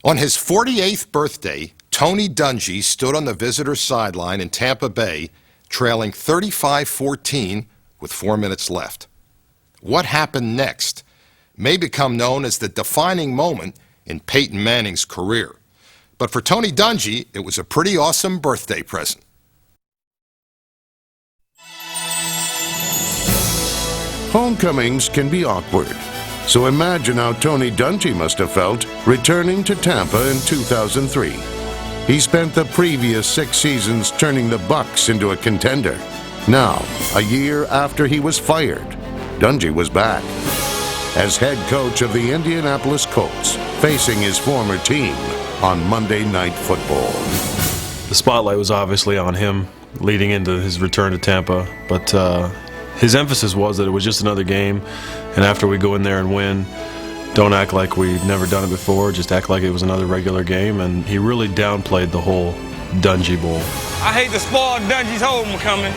On his 48th birthday, Tony Dungy stood on the visitor's sideline in Tampa Bay, trailing 35-14 with 4 minutes left. What happened next may become known as the defining moment in Peyton Manning's career. But for Tony Dungy, it was a pretty awesome birthday present. Homecomings can be awkward. So imagine how Tony Dungy must have felt returning to Tampa in 2003. He spent the previous 6 seasons turning the Bucs into a contender. Now, a year after he was fired, Dungy was back as head coach of the Indianapolis Colts, facing his former team on Monday Night Football. The spotlight was obviously on him leading into his return to Tampa, but his emphasis was that it was just another game, and after we go in there and win, don't act like we've never done it before, just act like it was another regular game, and he really downplayed the whole Dungy Bowl. I hate to spoil Dungy's homecoming.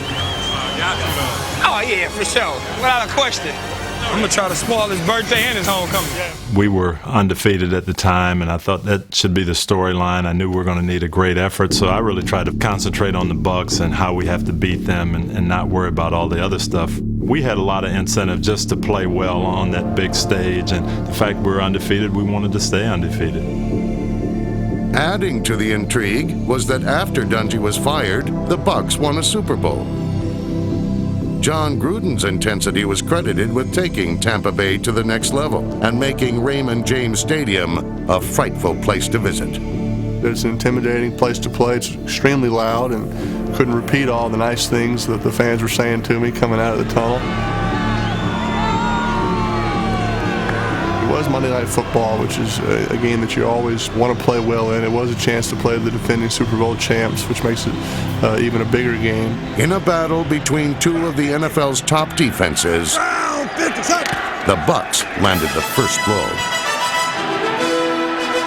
Oh, yeah, for sure. Without a question. I'm going to try to spoil his birthday and his homecoming. We were undefeated at the time, and I thought that should be the storyline. I knew we were going to need a great effort, so I really tried to concentrate on the Bucs and how we have to beat them and not worry about all the other stuff. We had a lot of incentive just to play well on that big stage, and the fact we were undefeated, we wanted to stay undefeated. Adding to the intrigue was that after Dungy was fired, the Bucs won a Super Bowl. John Gruden's intensity was credited with taking Tampa Bay to the next level and making Raymond James Stadium a frightful place to visit. It's an intimidating place to play. It's extremely loud, and couldn't repeat all the nice things that the fans were saying to me coming out of the tunnel. It was Monday Night Football, which is a game that you always want to play well in. It was a chance to play the defending Super Bowl champs, which makes it even a bigger game. In a battle between two of the NFL's top defenses, the Bucs landed the first blow.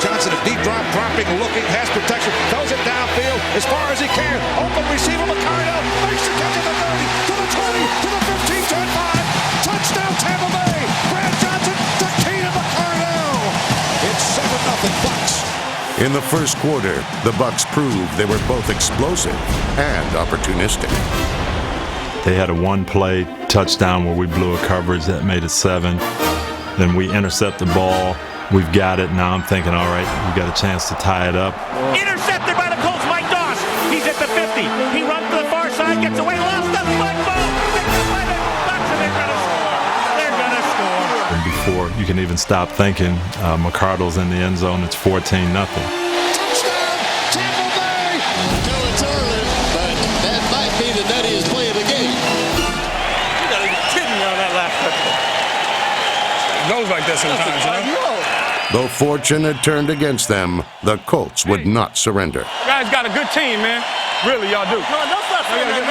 Johnson, a deep drop, dropping, looking, has protection, throws it downfield as far as he can. Open receiver, McCardell makes the catch at the 30, to the 20, to the 15, to the 5. Touchdown, Tampa Bay. Brad Johnson to Keenan McCardell. It's 7-0 Bucs. In the first quarter, the Bucs proved they were both explosive and opportunistic. They had a one-play touchdown where we blew a coverage that made it 7. Then we intercept the ball. We've got it. Now I'm thinking, all right, we've got a chance to tie it up. Intercepted by the Colts, Mike Doss. He's at the 50. He runs to the far side, gets away, lost the football. They're going to score. And before you can even stop thinking, McCardell's in the end zone. It's 14-0. Touchdown, Tampa Bay. Still it's early, but that might be the nuttiest play of the game. You got to be kidding me on that last football. It goes like that sometimes, you know? Though fortune had turned against them, the Colts would not surrender. You guys got a good team, man. Really, y'all do. No, seriously.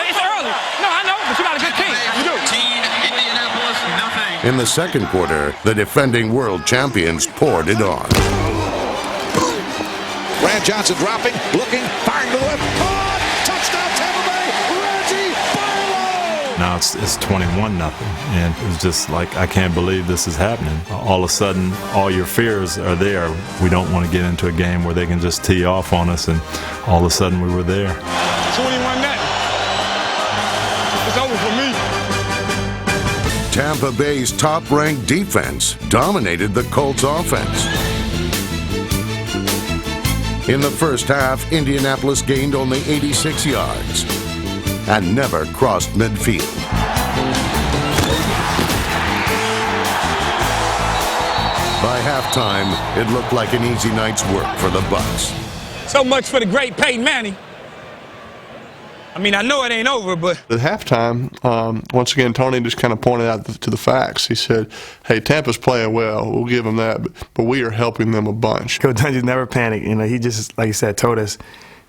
It's early. No, I know, but you got a good team. You do. Indianapolis, nothing. In the second quarter, the defending world champions poured it on. Brad Johnson dropping, looking, firing to the left. Caught! Touchdown, Tampa Bay. Reggie Barlow. Now it's 21-0, and it's just like, I can't believe this is happening. All of a sudden, all your fears are there. We don't want to get into a game where they can just tee off on us, and all of a sudden we were there. 21-0. It's over for me. Tampa Bay's top-ranked defense dominated the Colts' offense. In the first half, Indianapolis gained only 86 yards and never crossed midfield. By halftime, it looked like an easy night's work for the Bucs. So much for the great Peyton Manning. I mean, I know it ain't over, but... At halftime, once again, Tony just kind of pointed out to the facts. He said, hey, Tampa's playing well. We'll give them that, but we are helping them a bunch. Coach Dungy never panicked. You know, he just, like you said, told us,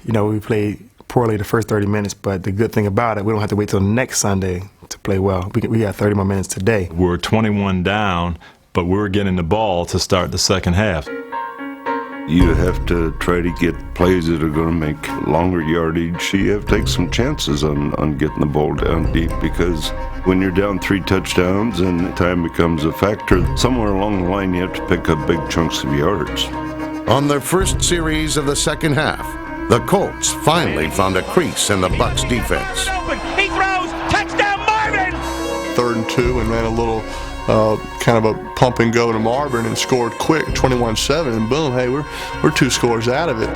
you know, we played poorly the first 30 minutes, but the good thing about it, we don't have to wait till next Sunday to play well. We got 30 more minutes today. We were 21 down, but we were getting the ball to start the second half. You have to try to get plays that are going to make longer yardage. You have to take some chances on getting the ball down deep, because when you're down 3 touchdowns and time becomes a factor, somewhere along the line you have to pick up big chunks of yards. On their first series of the second half, the Colts finally found a crease in the Bucs defense. He throws, touchdown Marvin! 3rd and 2 and ran a little kind of a pump and go to Marvin and scored quick, 21-7, and boom, hey, we're 2 scores out of it.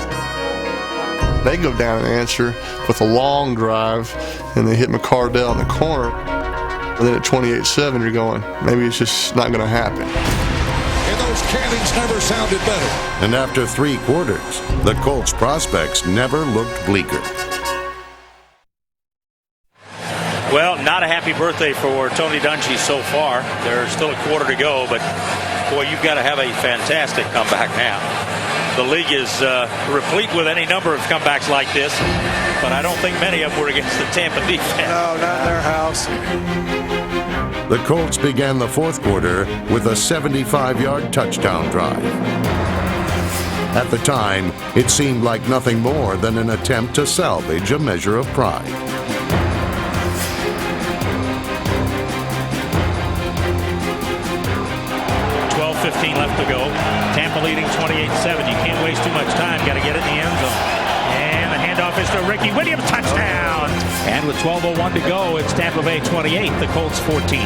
They go down and answer with a long drive, and they hit McCardell in the corner. And then at 28-7, you're going, maybe it's just not going to happen. And those cannons never sounded better. And after 3 quarters, the Colts' prospects never looked bleaker. Well, not a happy birthday for Tony Dungy so far. There's still a quarter to go, but boy, you've got to have a fantastic comeback now. The league is replete with any number of comebacks like this, but I don't think many of them were against the Tampa defense. No, not in their house. The Colts began the fourth quarter with a 75-yard touchdown drive. At the time, it seemed like nothing more than an attempt to salvage a measure of pride. 12:15 left to go. Tampa leading 28-7. You can't waste too much time. Got to get it in the end zone. And the handoff is to Ricky Williams. Touchdown! And with 12:01 to go, it's Tampa Bay 28, the Colts 14.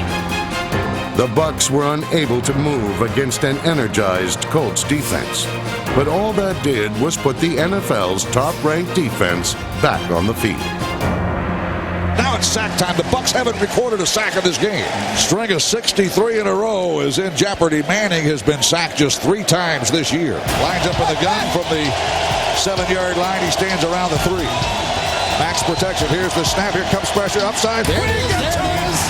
The Bucs were unable to move against an energized Colts defense. But all that did was put the NFL's top-ranked defense back on the field. Now it's sack time. The Bucs haven't recorded a sack in this game. String of 63 in a row is in jeopardy. Manning has been sacked just 3 times this year. Lines up in the gun from the 7-yard line. He stands around the 3. Max protection. Here's the snap. Here comes pressure. Upside. There he gets it.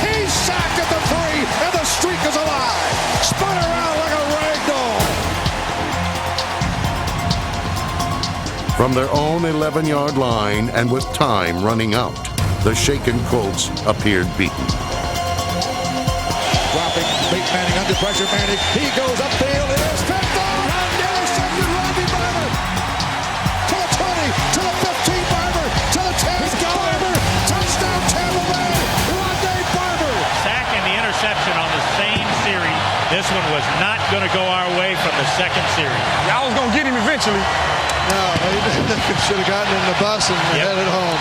He's sacked at the 3, and the streak is alive. Spun around like a rag doll. From their own 11-yard line and with time running out, the shaken Colts appeared beaten. Dropping, Peyton Manning under pressure. Manning, he goes upfield. It is picked off. Intercepted Robbie Barber. To the 20, to the 15, Barber. To the 10, Barber. Touchdown, Tampa Bay. Rondé Barber. Sack and the interception on the same series. This one was not going to go our way from the second series. Y'all was going to get him eventually. No, they should have gotten in the bus and headed home.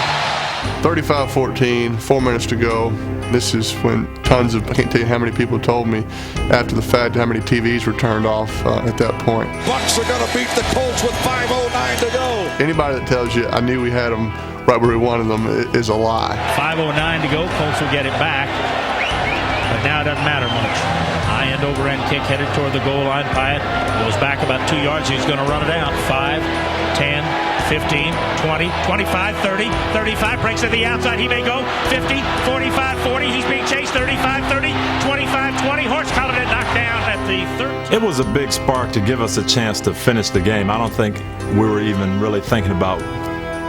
35-14, 4 minutes to go. This is when tons of, I can't tell you how many people told me after the fact how many TVs were turned off at that point. Bucs are going to beat the Colts with 5:09 to go. Anybody that tells you I knew we had them right where we wanted them is a lie. 5:09 to go. Colts will get it back. But now it doesn't matter much. High end over end kick headed toward the goal line. Pyatt goes back about 2 yards. He's going to run it out. 5, 10, 15, 20, 25, 30, 35. Breaks to the outside. He may go 50, 45, 40. He's being chased. 35, 30, 25, 20. Horse collar it knocked down at the 13. It was a big spark to give us a chance to finish the game. I don't think we were even really thinking about,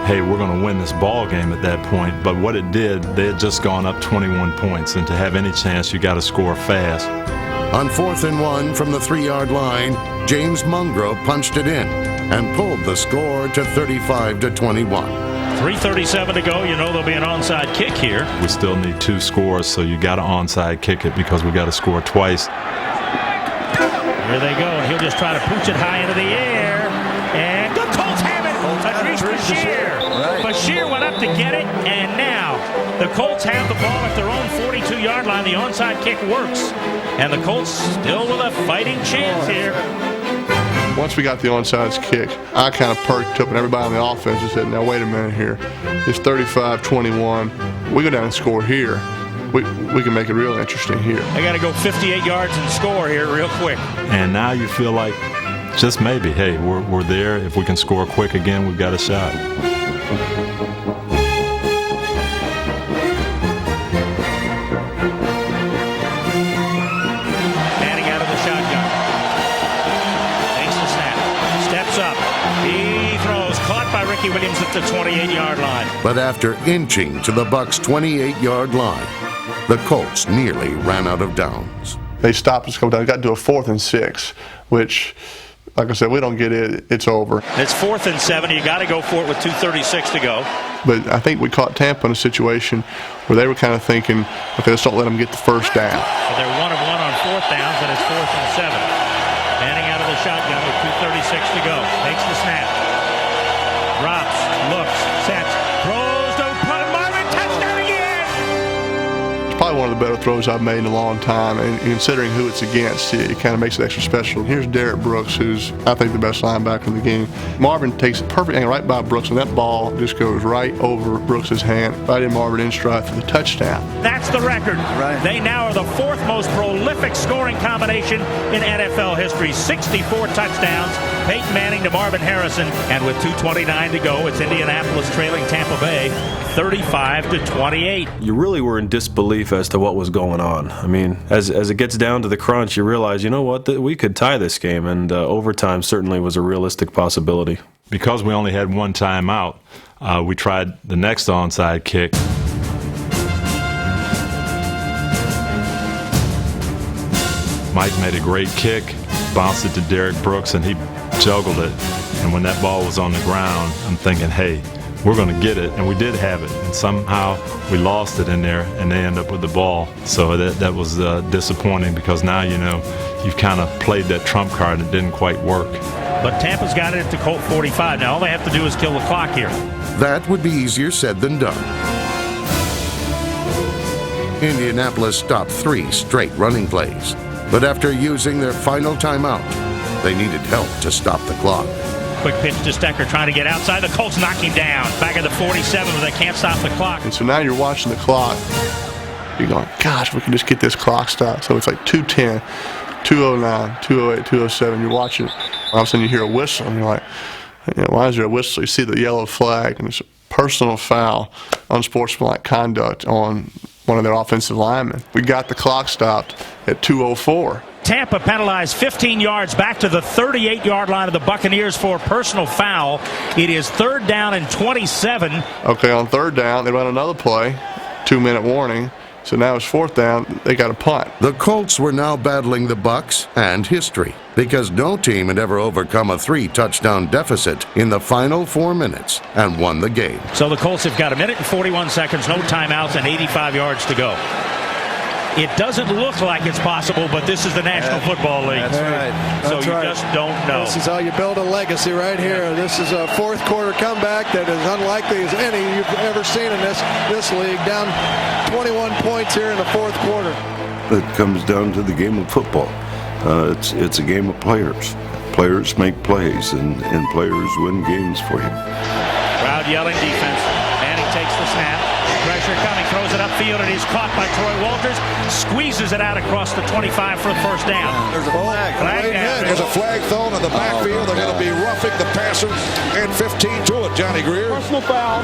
hey, we're going to win this ball game at that point. But what it did, they had just gone up 21 points, and to have any chance, you got to score fast. On 4th and 1 from the 3-yard line, James Mungro punched it in and pulled the score to 35-21. 3:37 to go. You know there'll be an onside kick here. We still need 2 scores, so you got to onside kick it because we got to score twice. Here they go, and he'll just try to pooch it high into the air. And the Colts have it. Idris Bashir. Bashir went up to get it, and now the Colts have the ball at their own 42-yard line. The onside kick works, and the Colts still with a fighting chance here. Once we got the onside kick, I kind of perked up, and everybody on the offense said, now wait a minute here. It's 35-21. We go down and score here. We can make it real interesting here. They got to go 58 yards and score here real quick. And now you feel like just maybe, hey, we're there. If we can score quick again, we've got a shot. Manning out of the shotgun. Takes the snap. Steps up. He throws. Caught by Ricky Williams at the 28-yard line. But after inching to the Bucs' 28-yard line, the Colts nearly ran out of downs. They stopped us, got to a 4th and 6, which, like I said, we don't get it, it's over. It's 4th and 7. You got to go for it with 2:36 to go. But I think we caught Tampa in a situation where they were kind of thinking, okay, let's don't let them get the first down. So they're 1 of 1 on 4th downs, and it's 4th and 7. Manning out of the the shotgun with 2:36 to go. Takes the snap. Drops, looks, sets, throws to Marvin, touchdown again! It's probably one of the better throws I've made in a long time, and considering who it's against, it kind of makes it extra special. Here's Derek Brooks, who's, I think, the best linebacker in the game. Marvin takes a perfect angle right by Brooks, and that ball just goes right over Brooks' hand, right in Marvin in stride for the touchdown. That's the record. Right. They now are the fourth most prolific scoring combination in NFL history. 64 touchdowns. Peyton Manning to Marvin Harrison. And with 2:29 to go, it's Indianapolis trailing Tampa Bay 35-28. You really were in disbelief as to what was going on. I mean, as it gets down to the crunch, you realize, you know what, we could tie this game, and overtime certainly was a realistic possibility. Because we only had one timeout, we tried the next onside kick. Mike made a great kick, bounced it to Derek Brooks, and he juggled it. And when that ball was on the ground, I'm thinking, hey, we're going to get it. And we did have it. And somehow we lost it in there, and they end up with the ball. So that was disappointing, because now, you know, you've kind of played that trump card and it didn't quite work. But Tampa's got it at the Colt 45. Now all they have to do is kill the clock here. That would be easier said than done. Indianapolis stopped 3 straight running plays. But after using their final timeout, they needed help to stop the clock. Quick pitch to Stecker trying to get outside. The Colts knock him down. Back at the 47, but they can't stop the clock. And so now you're watching the clock. You're going, gosh, we can just get this clock stopped. So it's like 2:10, 2:09, 2:08, 2:07. You're watching. All of a sudden you hear a whistle, and you're like, why is there a whistle? You see the yellow flag, and it's a personal foul, unsportsmanlike conduct on one of their offensive linemen. We got the clock stopped at 2:04. Tampa penalized 15 yards back to the 38-yard line of the Buccaneers for a personal foul. It is 3rd down and 27. Okay, on 3rd down, they run another play, 2-minute warning. So now it's 4th down, they got a punt. The Colts were now battling the Bucs and history, because no team had ever overcome a 3-touchdown deficit in the final 4 minutes and won the game. So the Colts have got 1 minute and 41 seconds, no timeouts, and 85 yards to go. It doesn't look like it's possible, but this is the National Football League. That's right. So you just don't know. This is how you build a legacy right here. This is a 4th quarter comeback that is unlikely as any you've ever seen in this league. Down 21 points here in the 4th quarter. It comes down to the game of football. It's a game of players. Players make plays, and players win games for you. Crowd yelling defense. Manning takes the snap. Pressure coming, throws it upfield, and he's caught by Troy Walters. Squeezes it out across the 25 for the 1st down. There's a flag. There's a flag thrown in the backfield. They're going to be roughing the passer, and 15 to it, Johnny Greer. Personal foul.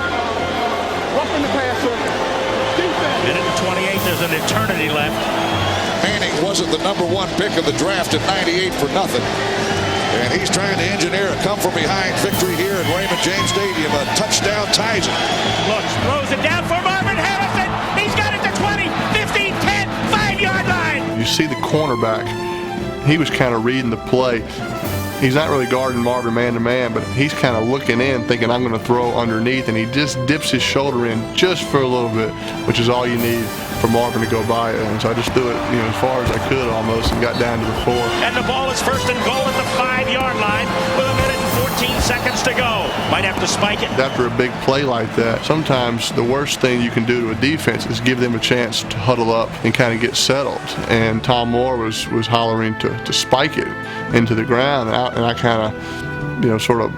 Roughing the passer. Defense. Minute and 28, there's an eternity left. Manning wasn't the #1 pick of the draft in '98 for nothing. And he's trying to engineer a come-from-behind victory here at Raymond James Stadium. A touchdown ties it. Looks, throws it down for Marvin Harrison. He's got it to 20, 15, 10, 5-yard line. You see the cornerback. He was kind of reading the play. He's not really guarding Marvin man-to-man, but he's kind of looking in, thinking I'm going to throw underneath, and he just dips his shoulder in just for a little bit, which is all you need for Marvin to go by it. And so I just threw it, as far as I could almost, and got down to the 4. And the ball is 1st and goal at the 5-yard line with 1 minute and 14 seconds to go. Might have to spike it. After a big play like that, sometimes the worst thing you can do to a defense is give them a chance to huddle up and kind of get settled. And Tom Moore was hollering to spike it into the ground, and I kind of, sort of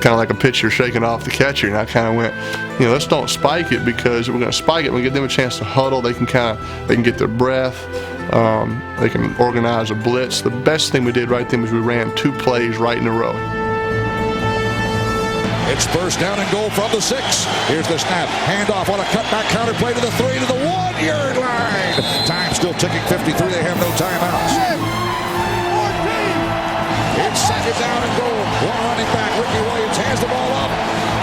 like a pitcher shaking off the catcher, and I kind of went, let's don't spike it, because if we're going to spike it, we give them a chance to huddle. They can get their breath. They can organize a blitz. The best thing we did right then was we ran 2 plays right in a row. It's 1st down and goal from the 6. Here's the snap. Handoff on a cutback counter play to the 3 to the 1-yard line. Time still ticking. 53. They have no timeouts. It's 2nd down and goal. One running back, Ricky Williams, hands the ball up.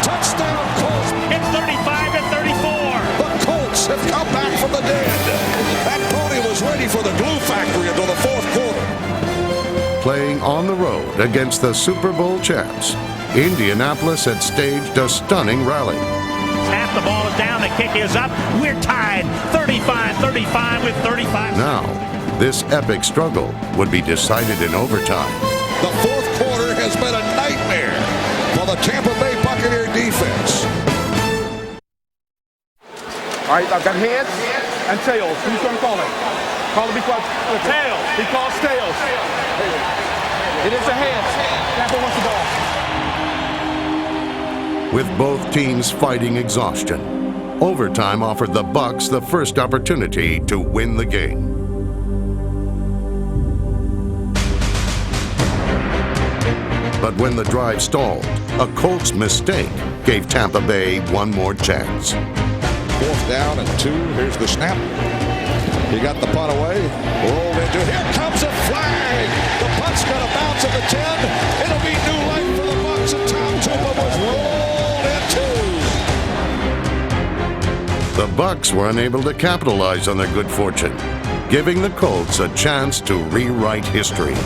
Touchdown, Colts. It's 35-34. The Colts have come back from the dead. That pony was ready for the glue factory until the 4th quarter. Playing on the road against the Super Bowl champs, Indianapolis had staged a stunning rally. Snap, the ball is down, the kick is up. We're tied 35-35 with 35. Now, this epic struggle would be decided in overtime. The fourth quarter has been a nightmare for the Tampa Bay Buccaneer defense. All right, I've got heads and tails. Who's going to call it? Call it because tails. He calls tails. It is a heads. Tampa wants the ball. With both teams fighting exhaustion, overtime offered the Bucs the first opportunity to win the game. But when the drive stalled, a Colts mistake gave Tampa Bay one more chance. 4th down and 2. Here's the snap. He got the punt away. Rolled into it. Here comes a flag. The punt's going to bounce at the 10. It'll be new life for the Bucs, and Tom Tupa was rolled into. The Bucs were unable to capitalize on their good fortune, giving the Colts a chance to rewrite history.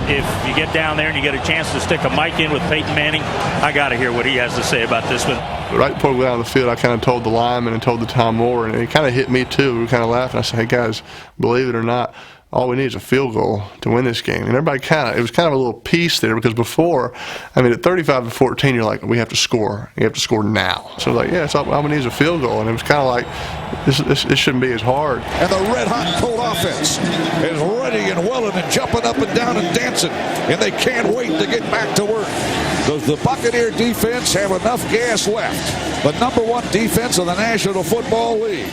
If you get down there and you get a chance to stick a mic in with Peyton Manning, I got to hear what he has to say about this one. Right before we got on the field, I kind of told the lineman and told the Tom Moore, and it kind of hit me too. We were kind of laughing. I said, hey guys, believe it or not, all we need is a field goal to win this game. And everybody it was kind of a little piece there, because before, at 35-14, you're like, we have to score. You have to score now. So like, yeah, all we need is a field goal. And it was kind of like, this shouldn't be as hard. And the red-hot Colt offense is ready and willing and jumping up and down and dancing, and they can't wait to get back to work. Does the Buccaneer defense have enough gas left? The #1 defense in the National Football League.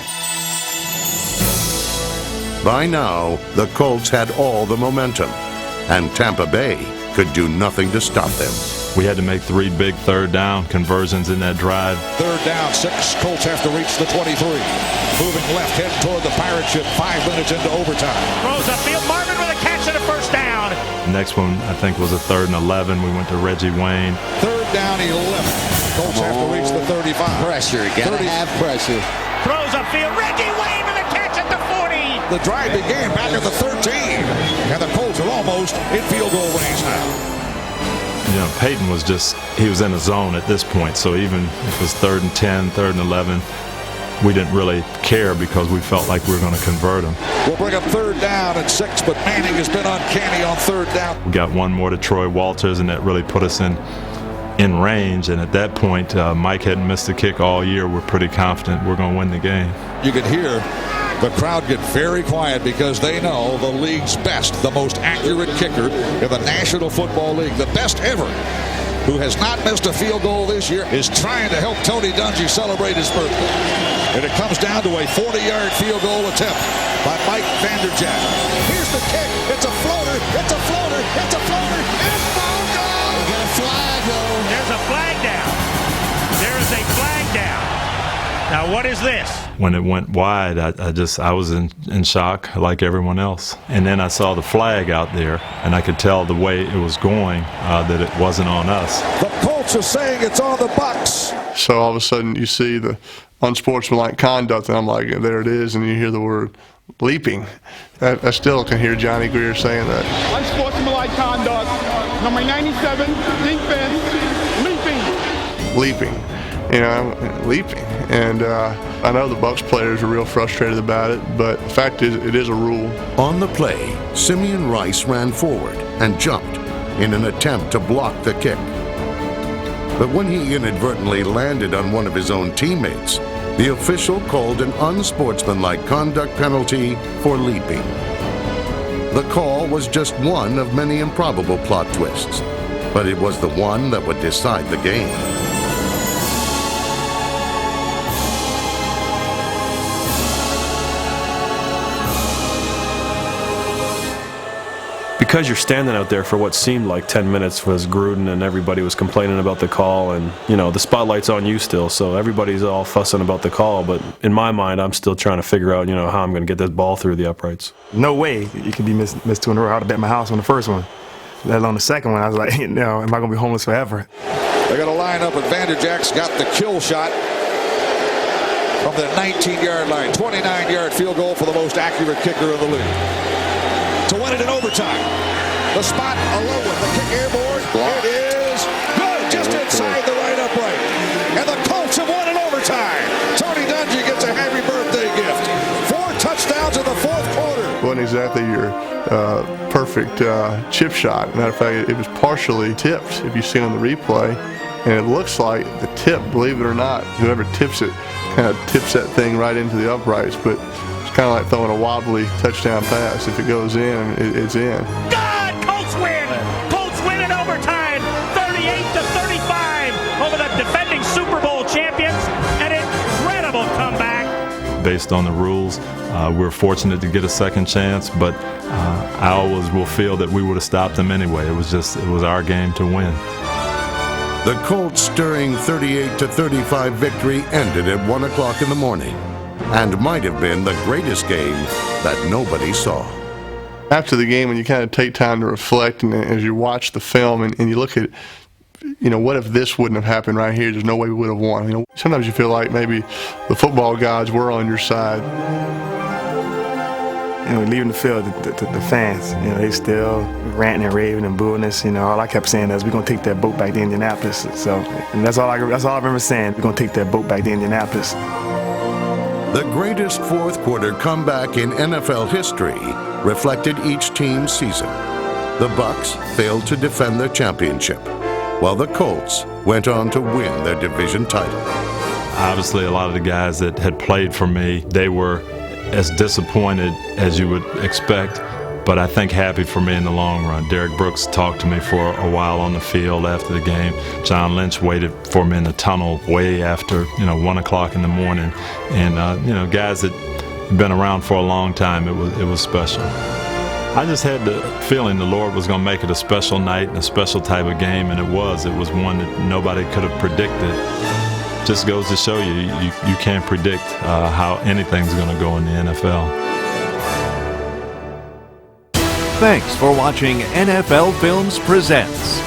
By now, the Colts had all the momentum, and Tampa Bay could do nothing to stop them. We had to make 3 big third down conversions in that drive. 3rd down, 6. Colts have to reach the 23. Moving left, heading toward the pirate ship. 5 minutes into overtime. Throws upfield. Marvin with a catch and a first down. The next one, I think, was a 3rd and 11. We went to Reggie Wayne. 3rd down, 11. Colts have to reach the 35. Pressure. Gotta have pressure. Throws upfield. Reggie Wayne with a catch at the 40. The drive began back at the 13. And the Colts are almost in field goal range now. Peyton was he was in a zone at this point. So even if it was 3rd and 10, 3rd and 11, we didn't really care because we felt like we were going to convert them. We'll bring up 3rd down and 6, but Manning has been uncanny on 3rd down. We got one more to Troy Walters, and that really put us in range. And at that point, Mike hadn't missed a kick all year. We're pretty confident we're going to win the game. You can hear the crowd get very quiet because they know the league's best, the most accurate kicker in the National Football League, the best ever, who has not missed a field goal this year, is trying to help Tony Dungy celebrate his birthday. And it comes down to a 40-yard field goal attempt by Mike Vanderjagt. Here's the kick. It's a floater. It's a floater. It's a floater. It's ball goal. We got a flag, though. There's a flag down. There is a flag down. Now, what is this? When it went wide, I was in shock like everyone else. And then I saw the flag out there, and I could tell the way it was going that it wasn't on us. The Colts are saying it's on the Bucs. So all of a sudden you see the unsportsmanlike conduct, and I'm like, there it is, and you hear the word leaping. I still can hear Johnny Greer saying that. Unsportsmanlike conduct. Number 97, defense, leaping. Leaping. And I know the Bucs players are real frustrated about it, but the fact is, it is a rule. On the play, Simeon Rice ran forward and jumped in an attempt to block the kick. But when he inadvertently landed on one of his own teammates, the official called an unsportsmanlike conduct penalty for leaping. The call was just one of many improbable plot twists, but it was the one that would decide the game. Because you're standing out there for what seemed like 10 minutes was Gruden, and everybody was complaining about the call, and the spotlight's on you still, so everybody's all fussing about the call, but in my mind I'm still trying to figure out how I'm going to get this ball through the uprights. No way you can be missed 2 in a row. I would have bet my house on the first one, let alone the second one. I was like, am I going to be homeless forever? They're going to line up, and Vanderjagt's got the kill shot from the 19-yard line. 29-yard field goal for the most accurate kicker in the league. To win it in overtime. The spot alone with the kick airborne. It is good, just inside the right upright. And the Colts have won in overtime. Tony Dungy gets a happy birthday gift. 4 touchdowns in the 4th quarter. Wasn't exactly your perfect chip shot. Matter of fact, it was partially tipped, if you see it on the replay. And it looks like the tip, believe it or not, whoever tips it kind of tips that thing right into the uprights. But it's kind of like throwing a wobbly touchdown pass. If it goes in, it's in. God, Colts win! Colts win in overtime, 38-35 over the defending Super Bowl champions. An incredible comeback. Based on the rules, we're fortunate to get a second chance, but I always will feel that we would have stopped them anyway. It was our game to win. The Colts' stirring 38-35 victory ended at 1 o'clock in the morning and might have been the greatest game that nobody saw. After the game, when you kind of take time to reflect and as you watch the film and you look at, what if this wouldn't have happened right here? There's no way we would have won. Sometimes you feel like maybe the football gods were on your side. Leaving the field, the fans, they still ranting and raving and booing us. All I kept saying is, we're going to take that boat back to Indianapolis. And that's all I remember saying. We're going to take that boat back to Indianapolis. The greatest fourth quarter comeback in NFL history reflected each team's season. The Bucs failed to defend their championship, while the Colts went on to win their division title. Obviously, a lot of the guys that had played for me, they were as disappointed as you would expect, but I think happy for me in the long run. Derek Brooks talked to me for a while on the field after the game. John Lynch waited for me in the tunnel way after 1 o'clock in the morning, and guys that had been around for a long time. It was special. I just had the feeling the Lord was going to make it a special night and a special type of game, and it was one that nobody could have predicted. Just goes to show you can't predict how anything's going to go in the NFL. Thanks for watching NFL Films Presents.